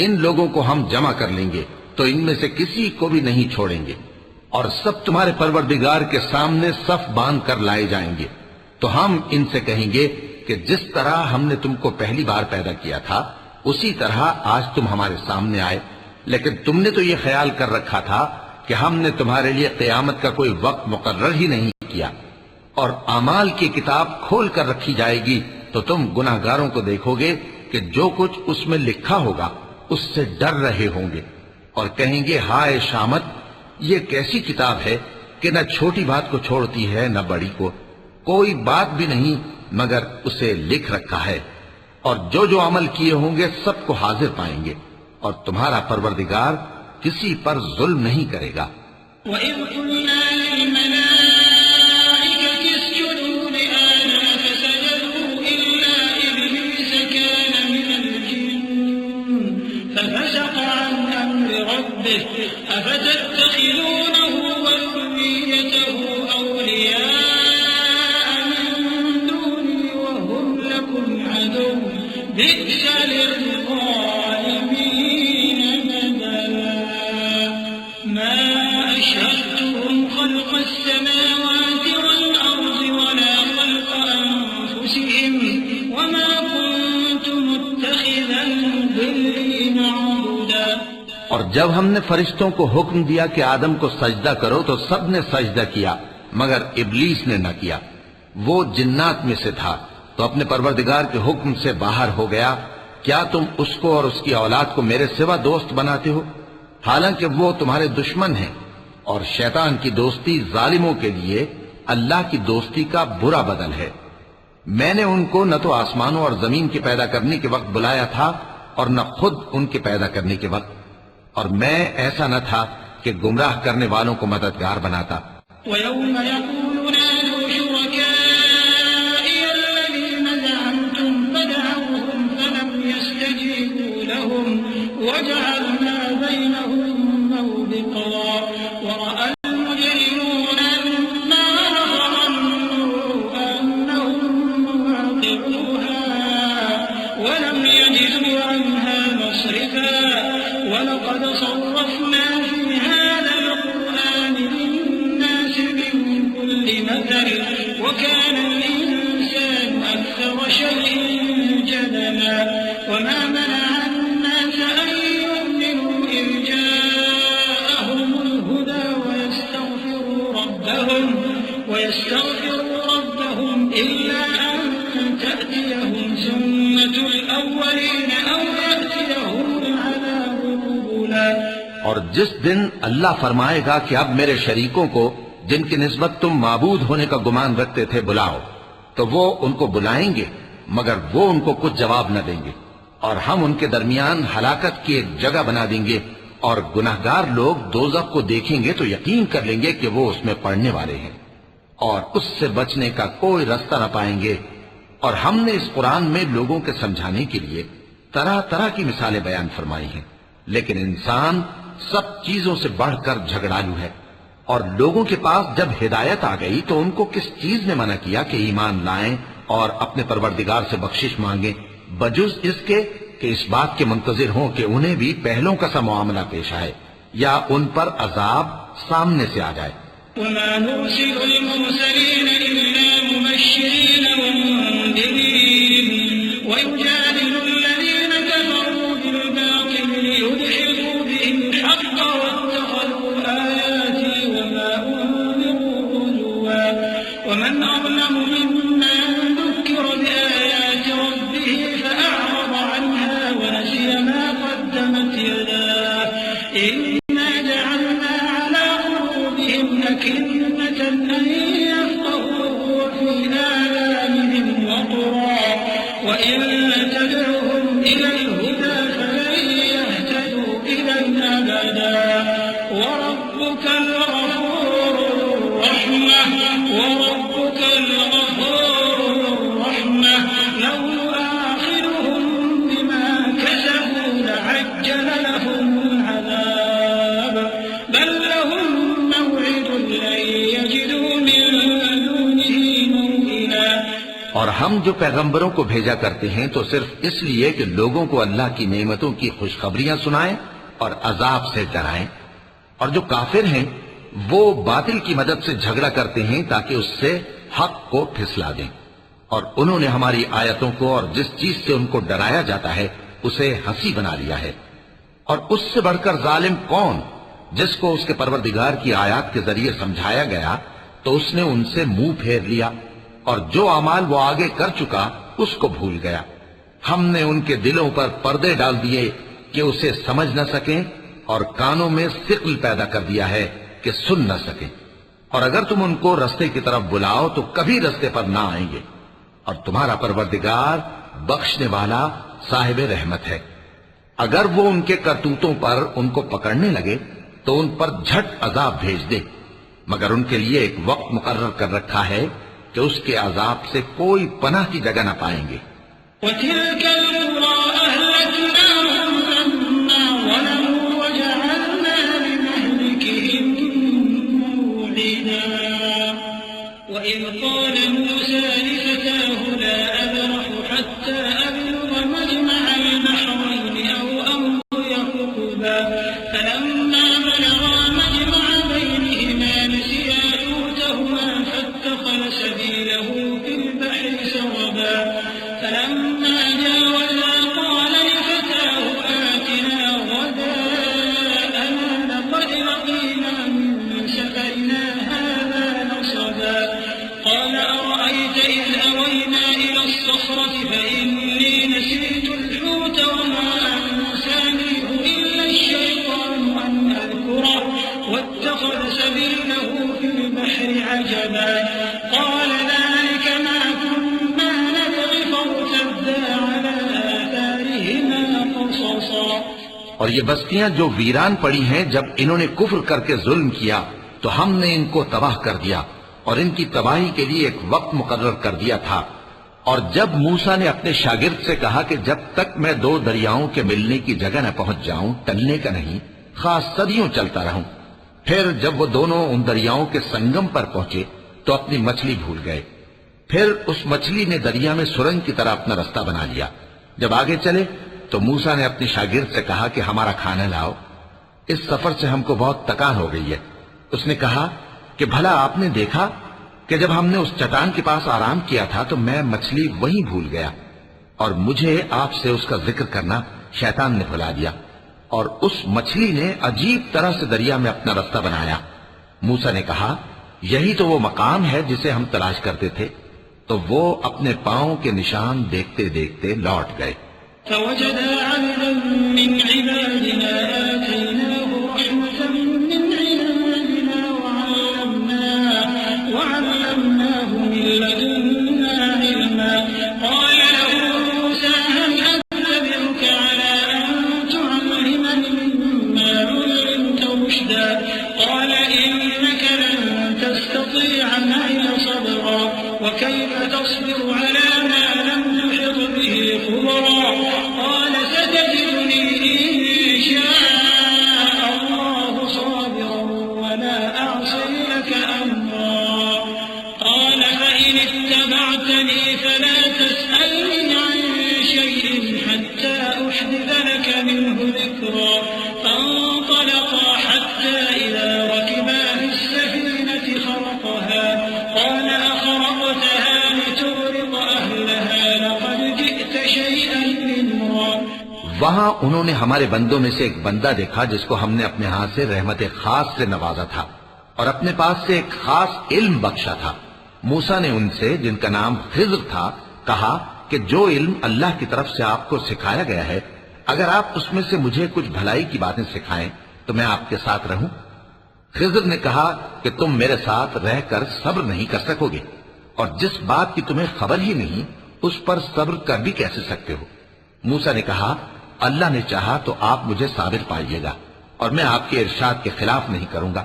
ان لوگوں کو ہم جمع کر لیں گے تو ان میں سے کسی کو بھی نہیں چھوڑیں گے، اور سب تمہارے پروردگار کے سامنے صف باندھ کر لائے جائیں گے، تو ہم ان سے کہیں گے کہ جس طرح ہم نے تم کو پہلی بار پیدا کیا تھا اسی طرح آج تم ہمارے سامنے آئے، لیکن تم نے تو یہ خیال کر رکھا تھا کہ ہم نے تمہارے لیے قیامت کا کوئی وقت مقرر ہی نہیں کیا۔ اور اعمال کی کتاب کھول کر رکھی جائے گی تو تم گناہگاروں کو دیکھو گے کہ جو کچھ اس میں لکھا ہوگا اس سے ڈر رہے ہوں گے، اور کہیں گے ہائے شامت، یہ کیسی کتاب ہے کہ نہ چھوٹی بات کو چھوڑتی ہے نہ بڑی کو، کوئی بات بھی نہیں مگر اسے لکھ رکھا ہے، اور جو جو عمل کیے ہوں گے سب کو حاضر پائیں گے، اور تمہارا پروردگار کسی پر ظلم نہیں کرے گا۔ وَإِذْ قُلْنَا لِلْمَلَائِكَةِ اسْجُدُوا لِآدَمَ فَسَجَدُوا إِلَّا إِبْلِيسَ كَانَ مِنَ الْجِنِّ فَفَسَقَ عَنْ أَمْرِ رَبِّهِ أَفَتَتَّخِذُونَهُ وَذُرِّيَّتَهُ أَوْلِيَاءَ مِن دُونِي وَهُمْ لَكُمْ عَدُوٌّ بِئْسَ لِلظَّالِمِينَ بَدَلًا مَا أَشْهَدتُّهُمْ خَلْقَ السَّمَاوَاتِ وَالْأَرْضِ وَلَا خَلْقَ أَنفُسِهِمْ وَمَا كُنتُ مُتَّخِذَ الْمُضِلِّينَ عَضُدًا۔ اور جب ہم نے فرشتوں کو حکم دیا کہ آدم کو سجدہ کرو تو سب نے سجدہ کیا مگر ابلیس نے نہ کیا، وہ جنات میں سے تھا تو اپنے پروردگار کے حکم سے باہر ہو گیا۔ کیا تم اس کو اور اس کی اولاد کو میرے سوا دوست بناتے ہو؟ حالانکہ وہ تمہارے دشمن ہیں، اور شیطان کی دوستی ظالموں کے لیے اللہ کی دوستی کا برا بدل ہے۔ میں نے ان کو نہ تو آسمانوں اور زمین کے پیدا کرنے کے وقت بلایا تھا اور نہ خود ان کے پیدا کرنے کے وقت، اور میں ایسا نہ تھا کہ گمراہ کرنے والوں کو مددگار بناتا۔ وَيَوْمَ يَقُولُ نَادُوا شُرَكَائِيَ الَّذِينَ زَعَمْتُمْ فَدَعَوْهُمْ فَلَمْ يَسْتَجِيبُوا لَهُمْ وَجَعَلْنَا بَيْنَهُمْ مَوْبِقًا وَرَأَى الْمُجْرِمُونَ مِمَّا ظَنُّوا أَنَّهُمْ مُوَاقِعُوهَا وَلَمْ يَجِدُوا عَنْهَا مَصْرِفًا وَلَقَدْ صَرَّفْنَا فِي هَذَا الْقُرْآنِ لِلنَّاسِ مِنْ كُلِّ مَثَلٍ وَكَانَ الْإِنسَانُ أَكْثَرَ شَيْءٍ جَدَلًا وَمَا مَنَعَ النَّاسَ أَن يُؤْمِنُوا إِذْ جَاءَهُمُ الْهُدَى وَيَسْتَغْفِرُوا رَبَّهُمْ إِلَّا أَن تَأْتِيَهُمْ سُنَّةُ الْأَوَّلِينَ أَوْ يَأْتِيَهُمُ الْعَذَابُ قُبُلًا۔ اور جس دن اللہ فرمائے گا کہ اب میرے شریکوں کو جن کی نسبت تم معبود ہونے کا گمان رکھتے تھے بلاؤ، تو وہ ان کو بلائیں گے مگر وہ ان کو کچھ جواب نہ دیں گے، اور ہم ان کے درمیان ہلاکت کی ایک جگہ بنا دیں گے، اور گناہگار لوگ دوزخ کو دیکھیں گے تو یقین کر لیں گے کہ وہ اس میں پڑنے والے ہیں، اور اس سے بچنے کا کوئی راستہ نہ پائیں گے۔ اور ہم نے اس قرآن میں لوگوں کے سمجھانے کے لیے طرح طرح کی مثالیں بیان فرمائی ہیں، لیکن انسان سب چیزوں سے بڑھ کر جھگڑالو ہے۔ اور لوگوں کے پاس جب ہدایت آ گئی تو ان کو کس چیز نے منع کیا کہ ایمان لائیں اور اپنے پروردگار سے بخشش مانگیں، بجز اس کے کہ اس بات کے منتظر ہوں کہ انہیں بھی پہلوں کا سا معاملہ پیش آئے یا ان پر عذاب سامنے سے آ جائے۔ وَمَا نُرْسِلُ الْمُرْسَلِينَ إِلَّا مُبَشِّرِينَ وَمُنذِرِينَ وَيُجَادِلُ الَّذِينَ كَفَرُوا بِالْبَاطِلِ لِيُدْحِضُوا بِهِ الْحَقَّ وَاتَّخَذُوا آيَاتِي وَمَا أُنذِرُوا هُزُوًا وَمَنْ أَظْلَمُ مِمَّن ذُكِّرَ بِآيَاتِ رَبِّهِ فَأَعْرَضَ عَنْهَا وَنَسِيَ مَا قَدَّمَتْ يَدَاهُ إِنَّا جَعَلْنَا عَلَى قُلُوبِهِمْ أَكِنَّةً أَن يَفْقَهُوهُ وَفِي آذَانِهِمْ وَقْرًا وَإِن تَدْعُهُمْ إِلَى الْهُدَى فَلَن يَهْتَدُوا إِذًا أَبَدًا وَرَبُّكَ الْغَفُورُ ذُو الرَّحْمَةِ لَوْ يُؤَاخِذُهُم بِمَا كَسَبُوا لَعَجَّلَ لَهُمُ الْعَذَابَ بَل لَّهُم مَّوْعِدٌ لَّن يَجِدُوا مِن دُونِهِ مَوْئِلًا۔ اور ہم جو پیغمبروں کو بھیجا کرتے ہیں تو صرف اس لیے کہ لوگوں کو اللہ کی نعمتوں کی خوشخبریاں سنائیں اور عذاب سے ڈرائیں، اور جو کافر ہیں وہ باطل کی مدد سے جھگڑا کرتے ہیں تاکہ اس سے حق کو پھسلا دیں، اور انہوں نے ہماری آیتوں کو اور جس چیز سے ان کو ڈرایا جاتا ہے اسے ہنسی بنا لیا ہے۔ اور اس سے بڑھ کر ظالم کون، جس کو اس کے پروردگار کی آیات کے ذریعے سمجھایا گیا تو اس نے ان سے منہ پھیر لیا، اور جو اعمال وہ آگے کر چکا اس کو بھول گیا۔ ہم نے ان کے دلوں پر پردے ڈال دیے کہ اسے سمجھ نہ سکیں، اور کانوں میں ثقل پیدا کر دیا ہے کہ سن نہ سکیں، اور اگر تم ان کو رستے کی طرف بلاؤ تو کبھی رستے پر نہ آئیں گے، اور تمہارا پروردگار بخشنے والا صاحب رحمت ہے۔ اگر وہ ان کے کرتوتوں پر ان کو پکڑنے لگے تو ان پر جھٹ عذاب بھیج دے، مگر ان کے لیے ایک وقت مقرر کر رکھا ہے کہ اس کے عذاب سے کوئی پناہ کی جگہ نہ پائیں گے۔ وَتِلْكَ الْقُرَىٰ أَهْلَكْنَاهُمْ لَمَّا ظَلَمُوا وَجَعَلْنَا لِمَهْلِكِهِم مَّوْعِدًا وَإِذْ قَالَ مُوسَىٰ لِفَتَاهُ لَا أَبْرَحُ حَتَّىٰ أَبْلُغَ مَجْمَعَ الْبَحْرَيْنِ أَوْ أَمْضِيَ حُقُبًا فَلَمَّا بَلَغَا مَجْمَعَ بَيْنِهِمَا نَسِيَا حُوتَهُمَا فَاتَّخَذَ سَبِيلَهُ فِي الْبَحْرِ سَرَبًا فَلَمَّا جَاوَزَا قَالَ لِفَتَاهُ آتِنَا غَدَاءَنَا لَقَدْ لَقِينَا مِن سَفَرِنَا هَٰذَا نَصَبًا قَالَ أَرَأَيْتَ إِن عجبا قال ذلك ما كنا نبغي فارتدا على آثارهما قصصا. اور یہ بستیاں جو ویران پڑی ہیں، جب انہوں نے کفر کر کے ظلم کیا تو ہم نے ان کو تباہ کر دیا اور ان کی تباہی کے لیے ایک وقت مقرر کر دیا تھا. اور جب موسیٰ نے اپنے شاگرد سے کہا کہ جب تک میں دو دریاؤں کے ملنے کی جگہ نہ پہنچ جاؤں ٹلنے کا نہیں، خاص صدیوں چلتا رہوں. پھر جب وہ دونوں ان دریاؤں کے سنگم پر پہنچے تو اپنی مچھلی بھول گئے. پھر اس مچھلی نے دریا میں سرنگ کی طرح اپنا رستہ بنا لیا. جب آگے چلے تو موسیٰ نے اپنی شاگرد سے کہا کہ ہمارا کھانا لاؤ، اس سفر سے ہم کو بہت تکان ہو گئی ہے. اس نے کہا کہ بھلا آپ نے دیکھا کہ جب ہم نے اس چٹان کے پاس آرام کیا تھا تو میں مچھلی وہیں بھول گیا، اور مجھے آپ سے اس کا ذکر کرنا شیطان نے بھلا دیا، اور اس مچھلی نے عجیب طرح سے دریا میں اپنا رستہ بنایا. موسیٰ نے کہا یہی تو وہ مقام ہے جسے ہم تلاش کرتے تھے. تو وہ اپنے پاؤں کے نشان دیکھتے دیکھتے لوٹ گئے. فوجدا عبدا من عبادنا آتيناه رحمة من عندنا وعلمناه من لدنا علما. قال له موسى هل أتبعك على أن تعلمني مما علمت رشدا. قال إنك لن تستطيع معي صبرا وكيف تصبر على ما لم تحط به خبرا. قال ستجدني إن شاء الله صابرا ولا أعصي لك أمرا. قال فإن اتبعتني فلا تسألني عن شيء حتى أحدث لك منه ذكرا. فانطلقا حتى إذا ركبا في السفينة خرقها قال أخرقتها لتغرق أهلها لقد جئت شيئا إمرا. وہاں انہوں نے ہمارے بندوں میں سے ایک بندہ دیکھا جس کو ہم نے اپنے ہاتھ سے رحمت خاص سے نوازا تھا اور اپنے پاس سے ایک خاص علم بخشا تھا. موسیٰ نے ان سے جن کا نام خضر تھا کہا کہ جو علم اللہ کی طرف سے آپ کو سکھایا گیا ہے اگر آپ اس میں سے مجھے کچھ بھلائی کی باتیں سکھائیں تو میں آپ کے ساتھ رہوں. خضر نے کہا کہ تم میرے ساتھ رہ کر صبر نہیں کر سکو گے اور جس بات کی تمہیں خبر ہی نہیں اس پر صبر کر بھی کیسے سکتے ہو. موسیٰ نے کہا اللہ نے چاہا تو آپ مجھے صابر پائیے گا اور میں آپ کے ارشاد کے خلاف نہیں کروں گا.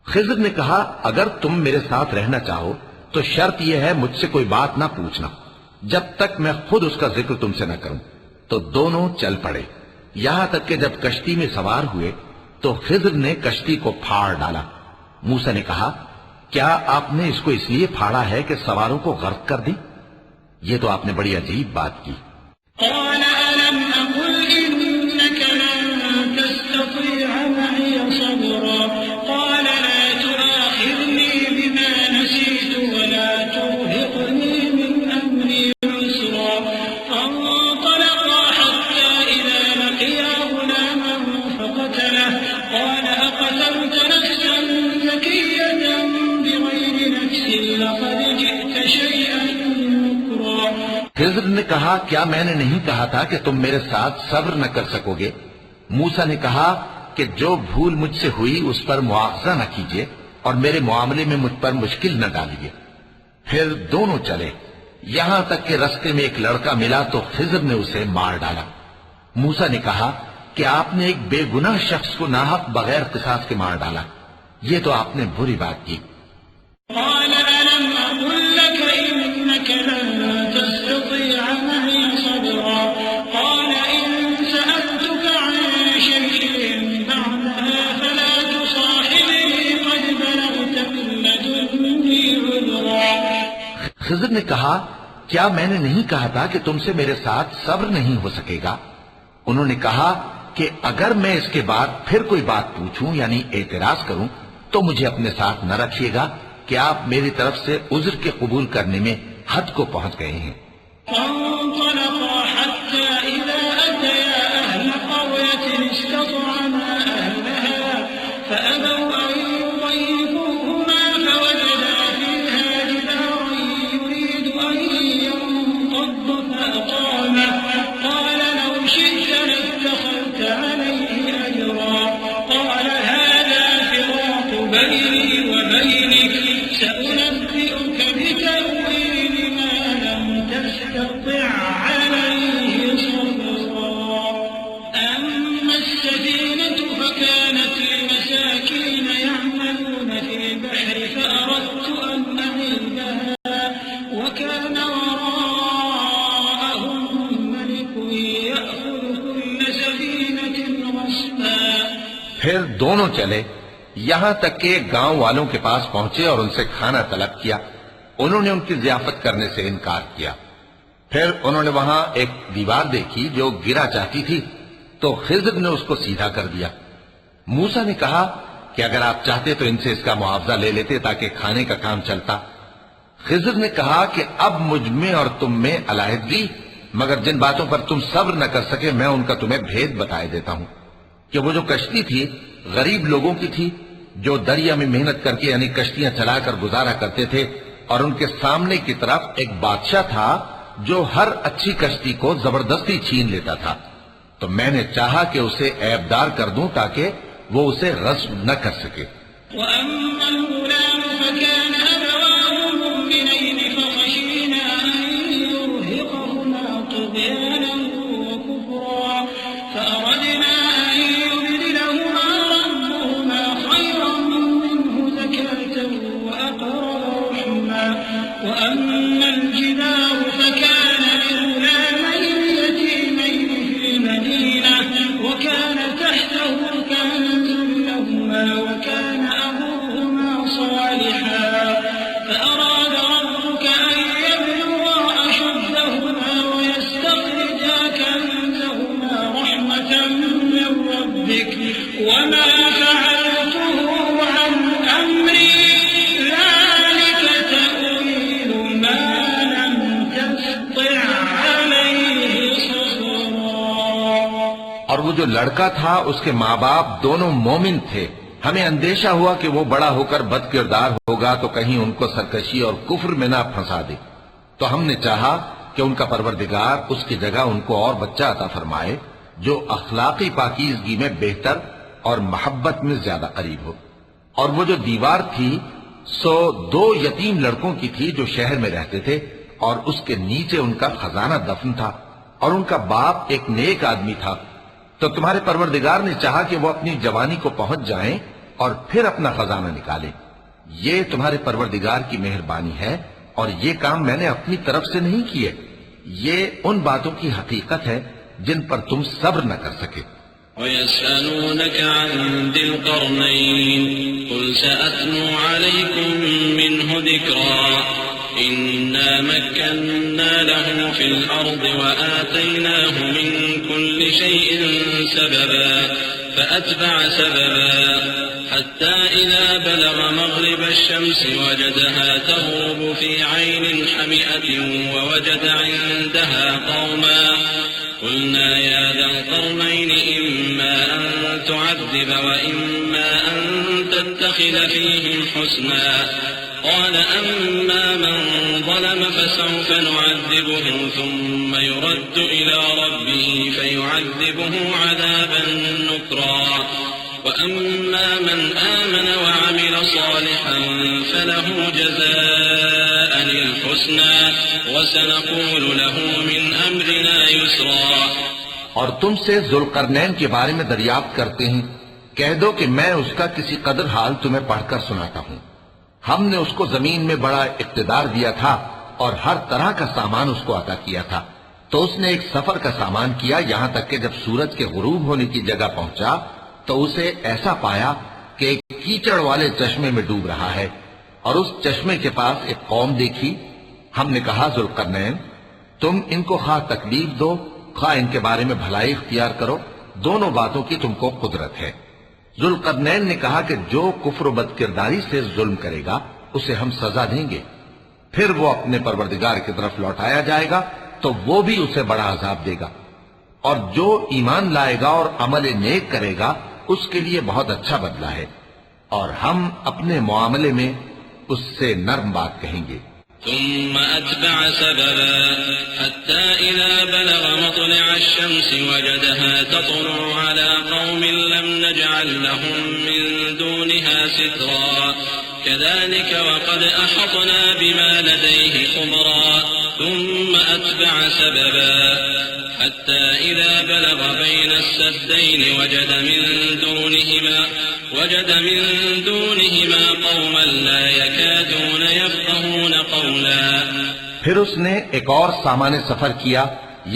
خضر نے کہا اگر تم میرے ساتھ رہنا چاہو تو شرط یہ ہے مجھ سے کوئی بات نہ پوچھنا جب تک میں خود اس کا ذکر تم سے نہ کروں. تو دونوں چل پڑے یہاں تک کہ جب کشتی میں سوار ہوئے تو خضر نے کشتی کو پھاڑ ڈالا. موسیٰ نے کہا کیا آپ نے اس کو اس لیے پھاڑا ہے کہ سواروں کو غرق کر دیں؟ یہ تو آپ نے بڑی عجیب بات کی. قال ألم أقل إنك لن تستطيع معي صبرا. قال لا تؤاخذني بما نسيت ولا ترهقني من أمري عسرا. فانطلقا حتى إذا لقيا غلاما فقتله. قال أقتلت نفسا زكية بغير نفس لقد جئت شيئا نكرا. خضر نے کہا کیا میں نے نہیں کہا تھا کہ تم میرے ساتھ صبر نہ کر سکو گے؟ موسیٰ نے کہا کہ جو بھول مجھ سے ہوئی اس پر مواخذہ نہ کیجیے اور میرے معاملے میں مجھ پر مشکل نہ ڈالیے. پھر دونوں چلے یہاں تک کہ رستے میں ایک لڑکا ملا تو خضر نے اسے مار ڈالا. موسیٰ نے کہا کہ آپ نے ایک بے گناہ شخص کو ناحق بغیر قصاص کے مار ڈالا، یہ تو آپ نے بری بات کی. قال ألم أقل لك إنك لن تستطيع معي صبرا. قال إن سألتك عن شيء بعدها فلا تصاحبني قد بلغت من لدني عذرا. خضر نے کہا کیا میں نے نہیں کہا تھا کہ تم سے میرے ساتھ صبر نہیں ہو سکے گا؟ انہوں نے کہا کہ اگر میں اس کے بعد پھر کوئی بات پوچھوں یعنی اعتراض کروں تو مجھے اپنے ساتھ نہ رکھیے گا کہ آپ میری طرف سے عذر کے قبول کرنے میں حد کو پہنچ گئے ہیں. فانطلقا حتى إذا أتيا أهل قرية استطعما أهلها فأبوا أن يضيفوهما فوجدا فيها جدارا يريد أن ينقض فأقامه. قال لو شئت لاتخذت عليه أجرا. قال هذا فراق بيني وبينك دونوں چلے یہاں تک کہ گاؤں والوں کے پاس پہنچے اور ان سے کھانا طلب کیا۔ انہوں نے ان کی ضیافت کرنے سے انکار کیا۔ پھر انہوں نے وہاں ایک دیوار دیکھی جو گرا چاہتی تھی، تو خضر نے اس کو سیدھا کر دیا۔ موسیٰ نے کہا کہ اگر آپ چاہتے تو ان سے اس کا معاوضہ لے لیتے تاکہ کھانے کا کام چلتا۔ خضر نے کہا کہ اب مجھ میں اور تم میں علیحدگی، مگر جن باتوں پر تم صبر نہ کر سکے میں ان کا تمہیں بھید بتائے دیتا ہوں کہ وہ جو کشتی تھی غریب لوگوں کی تھی جو دریا میں محنت کر کے یعنی کشتیاں چلا کر گزارا کرتے تھے، اور ان کے سامنے کی طرف ایک بادشاہ تھا جو ہر اچھی کشتی کو زبردستی چھین لیتا تھا، تو میں نے چاہا کہ اسے عیبدار کر دوں تاکہ وہ اسے غصب نہ کر سکے۔ وَأَمَّا الْغُلَامُ فَكَانَ أَبَوَاهُ مُؤْمِنَيْنِ فَخَشِينَا أَن يُرْهِقَهُمَا طُغْيَانًا وَكُفْرًا فَأَرَدْنَا أَن يُبْدِلَهُمَا رَبُّهُمَا خَيْرًا مِّنْهُ زَكَاةً وَأَقْرَبَ رُحْمًا وَأَمَّا الْجِدَارُ فَكَانَ لِغُلَامَيْنِ يَتِيمَيْنِ فِي الْمَدِينَةِ وَكَانَ تَحْتَهُ كَنزٌ لَّهُمَا وَكَانَ أَبُوهُمَا صَالِحًا فَأَرَادَ رَبُّكَ أَن يَبْلُغَا أَشُدَّهُمَا وَيَسْتَخْرِجَا كَنزَهُمَا رَحْمَةً مِّن رَّبِّكَ وَمَا فَعَلْتُهُ عَنْ أَمْرِي ذَلِكَ تَأْوِيلُ مَا لَمْ تَسْطِع عَلَيْهِ صَبْرًا۔ اور وہ جو لڑکا تھا اس کے ماں باپ دونوں مومن تھے، ہمیں اندیشہ ہوا کہ وہ بڑا ہو کر بد کردار ہوگا تو کہیں ان کو سرکشی اور کفر میں نہ پھنسا دے، تو ہم نے چاہا کہ ان کا پروردگار اس کی جگہ ان کو اور بچہ عطا فرمائے جو اخلاقی پاکیزگی میں بہتر اور محبت میں زیادہ قریب ہو۔ اور وہ جو دیوار تھی سو 2 یتیم لڑکوں کی تھی جو شہر میں رہتے تھے، اور اس کے نیچے ان کا خزانہ دفن تھا، اور ان کا باپ ایک نیک آدمی تھا، تو تمہارے پروردگار نے چاہا کہ وہ اپنی جوانی کو پہنچ جائیں اور پھر اپنا خزانہ نکالیں۔ یہ تمہارے پروردگار کی مہربانی ہے، اور یہ کام میں نے اپنی طرف سے نہیں کیے، یہ ان باتوں کی حقیقت ہے جن پر تم صبر نہ کر سکے۔ وَيَسْأَلُونَكَ عَنْ ذِي الْقَرْنَيْنِ قُلْ سَأَتْلُو عَلَيْكُمْ مِنْهُ ذِكْرًا إِنَّا مَكَّنَّا لَهُ فِي الْأَرْضِ وَآتَيْنَاهُ مِنْ كُلِّ شَيْءٍ سَبَبًا فَأَتْبَعَ سَبَبًا حَتَّى إِذَا بَلَغَ مَغْرِبَ الشَّمْسِ وَجَدَهَا تَغْرُبُ فِي عَيْنٍ حَمِئَةٍ وَوَجَدَ عِندَهَا قَوْمًا قُلْنَا يَا ذَا الْقَرْنَيْنِ إِمَّا أَن تُعَذِّبَ وَإِمَّا أَن تَتَّخِذَ فِيهِمْ حُسْنًا قَالَ أَمَّا مَن ظَلَمَ فَسَوْفَ نُعَذِّبُهُ ثُمَّ يُرَدُّ إِلَى رَبِّهِ فَيُعَذِّبُهُ عَذَابًا نُكْرًا وَأَمَّا مَنْ آمَنَ وَعَمِلَ صَالِحًا فَلَهُ جَزَاءً الْحُسْنَى وَسَنَقُولُ لَهُ مِنْ أَمْرِنَا يُسْرًا۔ اور تم سے ذوالقرنین کے بارے میں دریافت کرتے ہیں، کہہ دو کہ میں اس کا کسی قدر حال تمہیں پڑھ کر سناتا ہوں۔ ہم نے اس کو زمین میں بڑا اقتدار دیا تھا اور ہر طرح کا سامان اس کو عطا کیا تھا، تو اس نے ایک سفر کا سامان کیا یہاں تک کہ جب سورج کے غروب ہونے کی جگہ پہنچا تو اسے ایسا پایا کہ ایک کیچڑ والے چشمے میں ڈوب رہا ہے، اور اس چشمے کے پاس ایک قوم دیکھی۔ ہم نے کہا ذوالقرنین تم ان کو خواہ تکلیف دو خواہ ان کے بارے میں بھلائی اختیار کرو، دونوں باتوں کی تم کو قدرت ہے۔ ذوالقرنین نے کہا کہ جو کفر و بد کرداری سے ظلم کرے گا اسے ہم سزا دیں گے، پھر وہ اپنے پروردگار کی طرف لوٹایا جائے گا تو وہ بھی اسے بڑا عذاب دے گا، اور جو ایمان لائے گا اور عمل نیک کرے گا اس کے لیے بہت اچھا بدلہ ہے، اور ہم اپنے معاملے میں اس سے نرم بات کہیں گے۔ ثم أتبع سببا حتى إذا بلغ مطلع الشمس وجدها تطلع على قوم لم نجعل لهم من دونها سترا كذلك وقد أحطنا بما لديه خبرا ثم أتبع سببا حتى إذا بلغ بين السدين وجد من دونهما قوما لا يكادون يفقهون قولا۔ پھر اس نے ایک اور سامان سفر کیا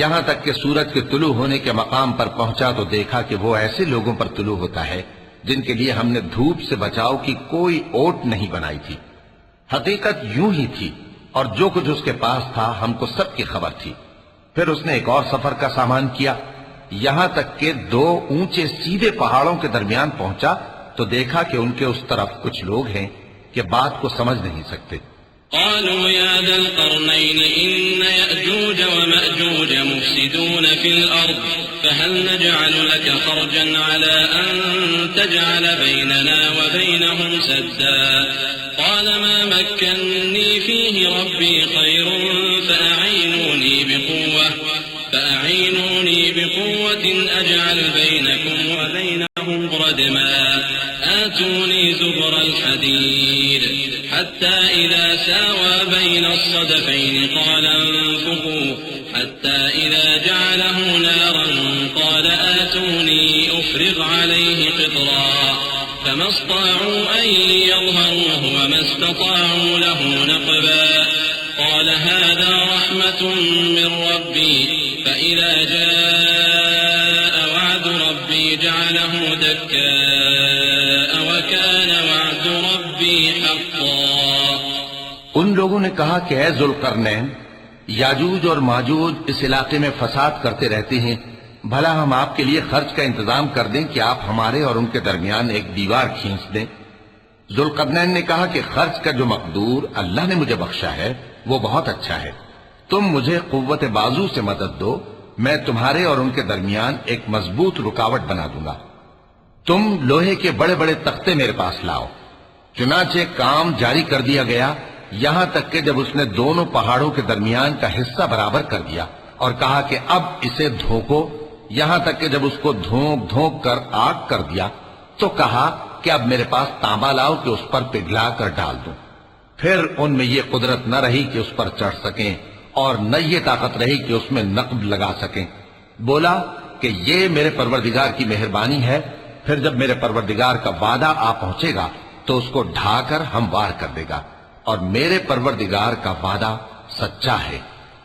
یہاں تک کہ سورج کے طلوع ہونے کے مقام پر پہنچا تو دیکھا کہ وہ ایسے لوگوں پر طلوع ہوتا ہے جن کے لیے ہم نے دھوپ سے بچاؤ کی کوئی اوٹ نہیں بنائی تھی۔ حقیقت یوں ہی تھی، اور جو کچھ اس کے پاس تھا ہم کو سب کی خبر تھی۔ پھر اس نے ایک اور سفر کا سامان کیا، یہاں تک کہ 2 اونچے سیدھے پہاڑوں کے درمیان پہنچا تو دیکھا کہ ان کے اس طرف کچھ لوگ ہیں کہ بات کو سمجھ نہیں سکتے۔ قالوا يا ذا القرنين إن يأجوج ومأجوج مفسدون في الأرض فهل نجعل لك خرجا على أن تجعل بيننا وبينهم سدا قال ما مكنني فيه ربي خير فأعينوني بقوة أجعل بينكم وبينهم ردما آتوني زبر الحديد حتى إذا ساوى بين الصدفين قال انفخوا حتى إذا جعله نارا قال آتوني أفرغ عليه قطرا فما استطاعوا أن يظهروه وما استطاعوا له نقبا قال هذا رحمة من ربي فإذا جاء وعد ربي جعله دكاء وكان وعد ربي حقا۔ ان لوگوں نے کہا کہ اے ذوالقرنین، یاجوج اور ماجوج اس علاقے میں فساد کرتے رہتے ہیں، بھلا ہم آپ کے لیے خرچ کا انتظام کر دیں کہ آپ ہمارے اور ان کے درمیان ایک دیوار کھینچ دیں۔ ذوالقرنین نے کہا کہ خرچ کا جو مقدور اللہ نے مجھے بخشا ہے وہ بہت اچھا ہے، تم مجھے قوت بازو سے مدد دو، میں تمہارے اور ان کے درمیان ایک مضبوط رکاوٹ بنا دوں گا۔ تم لوہے کے بڑے بڑے تختے میرے پاس لاؤ۔ چنانچہ کام جاری کر دیا گیا، یہاں تک کہ جب اس نے دونوں پہاڑوں کے درمیان کا حصہ برابر کر دیا اور کہا کہ اب اسے دھوکو، یہاں تک کہ جب اس کو دھونک دھونک کر آگ کر دیا تو کہا کہ اب میرے پاس تانبا لاؤ کہ اس پر پگھلا کر ڈال دوں۔ پھر ان میں یہ قدرت نہ رہی کہ اس پر چڑھ سکیں اور نہ یہ طاقت رہی کہ اس میں نقب لگا سکیں۔ بولا کہ یہ میرے پروردگار کی مہربانی ہے، پھر جب میرے پروردگار کا وعدہ آ پہنچے گا تو اس کو ڈھا کر ہموار کر دے گا، اور میرے پروردگار کا وعدہ سچا ہے۔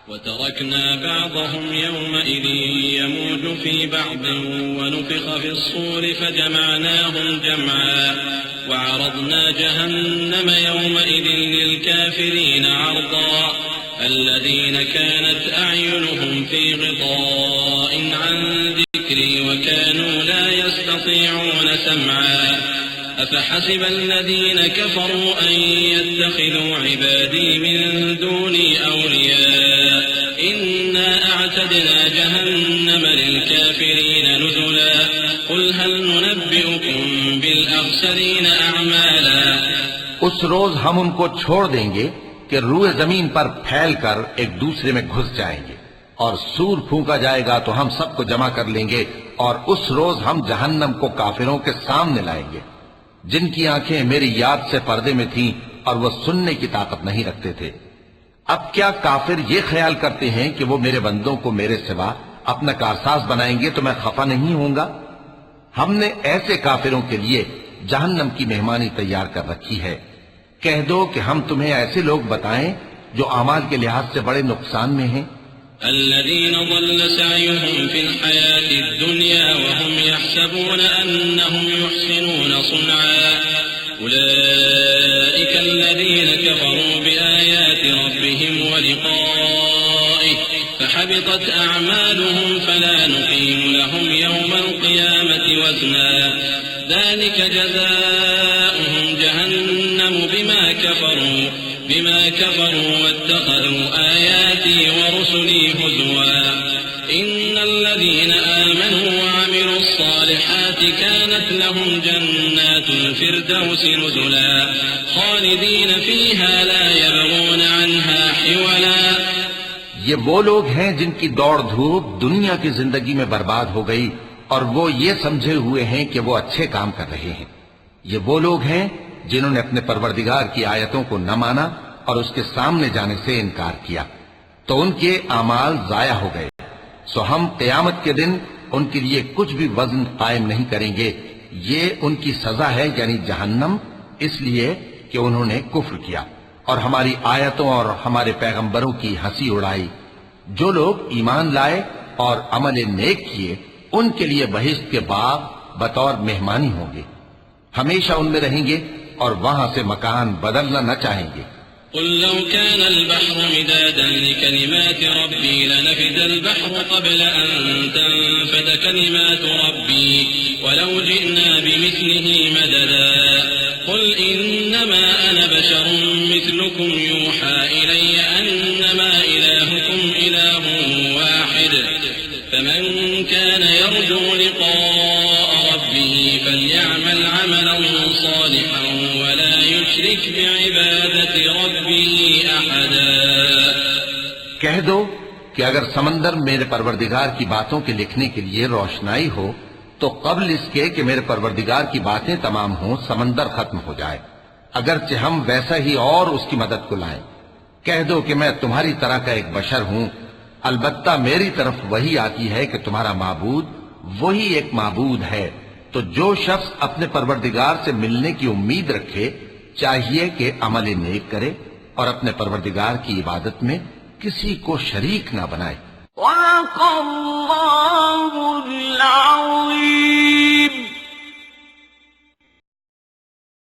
وَتَرَكْنَا بَعْضَهُمْ يَوْمَئِذٍ يَمُوجُ فِي بَعْضٍ وَنُفِخَ فِي الصُّورِ فَجَمَعْنَاهُمْ جَمْعًا وَعَرَضْنَا جَهَنَّمَ يَوْمَئِذٍ لِلْكَافِرِينَ عَرْضًا الَّذِينَ كَانَتْ أَعْيُنُهُمْ فِي غِطَاءٍ عَنْ ذِكْرِي وَكَانُوا لَا يَسْتَطِيعُونَ سَمْعًا أَفَحَسِبَ الَّذِينَ كَفَرُوا أَن يَتَّخِذُوا عِبَادِي مِن دُونِي أَوْلِيَاءَ إِنَّا أَعْتَدْنَا جَهَنَّمَ لِلْكَافِرِينَ نُزُلًا قُلْ هَلْ نُنَبِّئُكُم بِالْأَخْسَرِينَ أَعْمَالًا۔ اس روز ہم ان کو چھوڑ دیں گے کہ روئے زمین پر پھیل کر ایک دوسرے میں گھس جائیں گے، اور سور پھونکا جائے گا تو ہم سب کو جمع کر لیں گے، اور اس روز ہم جہنم کو کافروں کے سامنے لائیں گے جن کی آنکھیں میری یاد سے پردے میں تھیں اور وہ سننے کی طاقت نہیں رکھتے تھے۔ اب کیا کافر یہ خیال کرتے ہیں کہ وہ میرے بندوں کو میرے سوا اپنا کارساز بنائیں گے تو میں خفا نہیں ہوں گا؟ ہم نے ایسے کافروں کے لیے جہنم کی مہمانی تیار کر رکھی ہے۔ کہہ دو کہ ہم تمہیں ایسے لوگ بتائیں جو اعمال کے لحاظ سے بڑے نقصان میں ہیں۔ الذين ضل سعيهم في الحياة الدنيا وهم يحسبون أنهم يحسنون صنعا أولئك الذين كفروا بآيات ربهم ولقائه فحبطت أعمالهم فلا نقيم لهم يوم القيامة وزنا ذلك جزاؤهم جهنم بما كفروا واتخذوا آياتي ورسلي هزوا إن الذين آمنوا وعملوا الصالحات كانت لهم جنات الفردوس نزلا خالدين فيها لا يبغون عنها حولا۔ یہ وہ لوگ ہیں جن کی دوڑ دھوپ دنیا کی زندگی میں برباد ہو گئی اور وہ یہ سمجھے ہوئے ہیں کہ وہ اچھے کام کر رہے ہیں۔ یہ وہ لوگ ہیں جنہوں نے اپنے پروردگار کی آیتوں کو نہ مانا اور اس کے سامنے جانے سے انکار کیا، تو ان کے اعمال ضائع ہو گئے۔ سو ہم قیامت کے دن ان کے لیے کچھ بھی وزن قائم نہیں کریں گے، یہ ان کی سزا ہے یعنی جہنم، اس لیے کہ انہوں نے کفر کیا اور ہماری آیتوں اور ہمارے پیغمبروں کی ہنسی اڑائی۔ جو لوگ ایمان لائے اور عمل نیک کیے ان کے لیے بہشت کے باغ بطور مہمانی ہوں گے، ہمیشہ ان میں رہیں گے اور وہاں سے مکان بدلنا نہ چاہیں گے۔ قل لو كان البحر مدادا لكلمات ربي لنفد البحر قبل أن تنفد كلمات ربي ولو جئنا بمثله مددا قل إنما أنا بشر مثلكم يوحى إلي أنما إلهكم إله واحد فمن كان يرجو لقاء ربه فليعمل عملا صالحا ولا يشرك بعبادة ربه أحدا۔ کہہ دو کہ اگر سمندر میرے پروردگار کی باتوں کے لکھنے کے لیے روشنائی ہو تو قبل اس کے کہ میرے پروردگار کی باتیں تمام ہوں سمندر ختم ہو جائے، اگرچہ ہم ویسا ہی اور اس کی مدد کو لائیں۔ کہہ دو کہ میں تمہاری طرح کا ایک بشر ہوں، البتہ میری طرف وہی آتی ہے کہ تمہارا معبود وہی ایک معبود ہے، تو جو شخص اپنے پروردگار سے ملنے کی امید رکھے چاہیے کہ عمل نیک کرے اور اپنے پروردگار کی عبادت میں کسی کو شریک نہ بنائے۔ وَلَقَ اللَّهُ الْعَظِيمُ۔